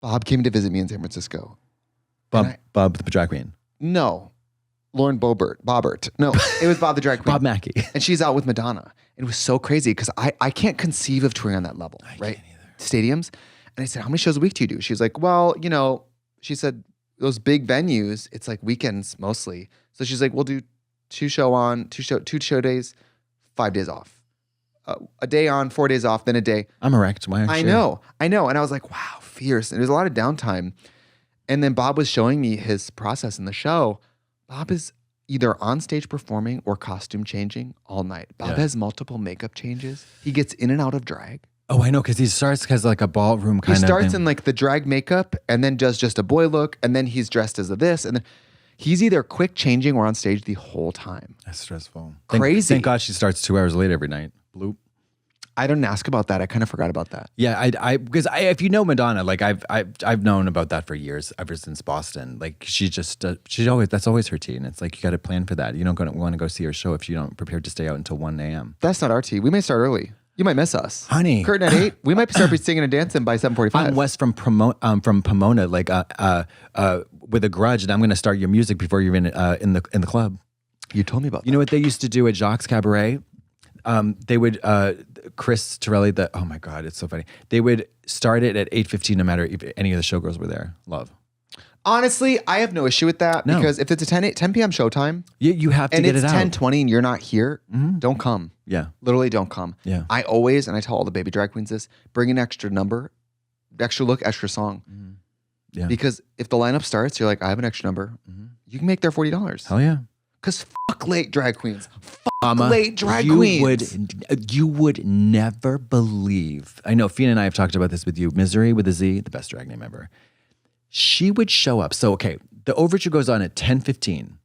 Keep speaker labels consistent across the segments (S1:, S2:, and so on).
S1: Bob came to visit me in San Francisco.
S2: Bob the drag queen.
S1: No. Lauren Boebert. No, it was Bob the drag queen.
S2: Bob Mackey.
S1: And she's out with Madonna. It was so crazy because I can't conceive of touring on that level, right? Stadiums. And I said, how many shows a week do you do? She's like, well, she said, those big venues, it's like weekends mostly. So she's like, we'll do two show days, 5 days off. A day on, 4 days off, then a day.
S2: I'm erect. Why
S1: I know. And I was like, wow, fierce. And there's a lot of downtime. And then Bob was showing me his process in the show. Bob is either on stage performing or costume changing all night. Bob has multiple makeup changes. He gets in and out of drag.
S2: Oh, I know, because he starts as like a ballroom kind of thing. He starts
S1: in like the drag makeup and then does just a boy look and then he's dressed as a this and then he's either quick changing or on stage the whole time.
S2: That's stressful.
S1: Crazy.
S2: Thank God she starts 2 hours late every night. Bloop.
S1: I didn't ask about that. I kind of forgot about that.
S2: Yeah, because if you know Madonna, like I've known about that for years, ever since Boston. Like that's always her tea, and it's like you got to plan for that. You don't want to go see her show if you don't prepare to stay out until 1 a.m.
S1: That's not our tea. We may start early. You might miss us,
S2: honey.
S1: Curtain at 8. We might start singing and dancing by 7:45.
S2: I'm West from Pomona, like with a grudge, and I'm going to start your music before you're in the club.
S1: You told me about that.
S2: You know what they used to do at Jacques Cabaret? They would Chris Torelli. Oh my God, it's so funny. They would start it at 8:15, no matter if any of the showgirls were there. Love.
S1: Honestly, I have no issue with that because if it's a 10 p.m. showtime,
S2: you have to get it out.
S1: And it's 10:20 and you're not here, don't come.
S2: Yeah,
S1: literally don't come.
S2: Yeah,
S1: I always, and I tell all the baby drag queens this: bring an extra number, extra look, extra song. Mm-hmm. Yeah, because if the lineup starts, you're like, I have an extra number. Mm-hmm. You can make their $40.
S2: Hell yeah.
S1: Because fuck late drag queens. Late drag queens.
S2: You would never believe. I know Fina and I have talked about this with you. Misery with a Z, the best drag name ever. She would show up. So, okay, the overture goes on at 10:15.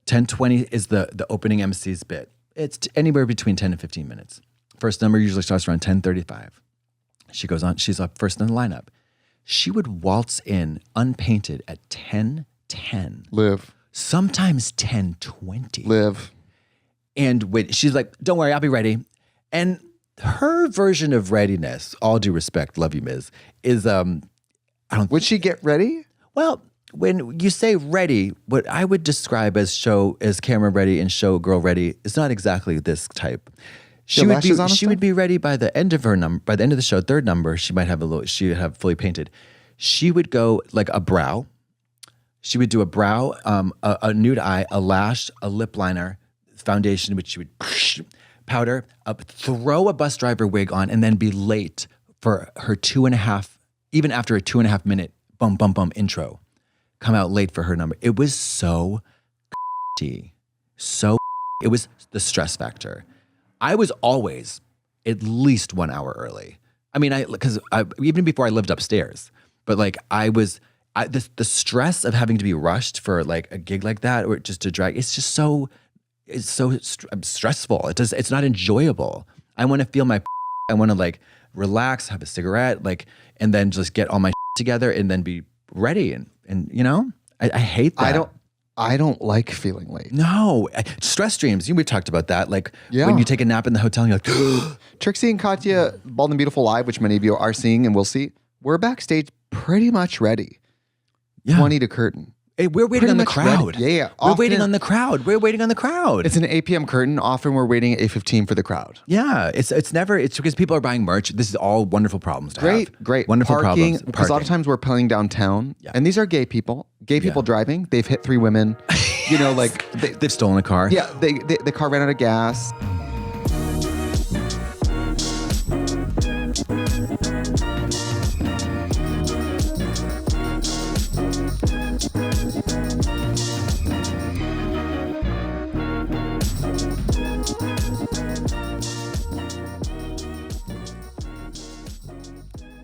S2: 10:20 is the opening MC's bit. It's anywhere between 10 and 15 minutes. First number usually starts around 10:35. She goes on. She's up first in the lineup. She would waltz in unpainted at 10:10.
S1: Live.
S2: Sometimes 10:20.
S1: Live.
S2: And she's like, don't worry, I'll be ready. And her version of readiness, all due respect, love you, Ms., is
S1: would she get ready?
S2: Well, when you say ready, what I would describe as camera ready and showgirl ready is not exactly this type. She would be ready by the end of her number, by the end of the show, third number, she would have fully painted. She would go like a brow. She would do a brow, a nude eye, a lash, a lip liner, foundation, which she would powder, throw a bus driver wig on, and then be late for her 2.5, even after a 2.5 minute bum bum bum intro, come out late for her number. It was so it was the stress factor. I was always at least 1 hour early. I mean, because even before I lived upstairs, but like the stress of having to be rushed for like a gig like that or just to drag, it's so stressful. It's not enjoyable. I want to feel I want to like relax, have a cigarette, like, and then just get all my together and then be ready. And I hate that.
S1: I don't like feeling late.
S2: No. Stress dreams. We've talked about that. Like when you take a nap in the hotel and you're like,
S1: Trixie and Katya, Bald and Beautiful Live, which many of you are seeing and will see, we're backstage pretty much ready. Yeah. 20 to curtain.
S2: Hey, we're waiting on the crowd.
S1: Ready. Yeah.
S2: We're waiting on the crowd.
S1: It's an 8 p.m. curtain. Often we're waiting at 8:15 for the crowd.
S2: Yeah. It's because people are buying merch. This is all wonderful problems to have.
S1: Great.
S2: Wonderful
S1: problems.
S2: Parking.
S1: Because a lot of times we're pulling downtown. Yeah. And these are gay people. Driving. They've hit 3 women. Like
S2: they've stolen a car.
S1: Yeah. The car ran out of gas.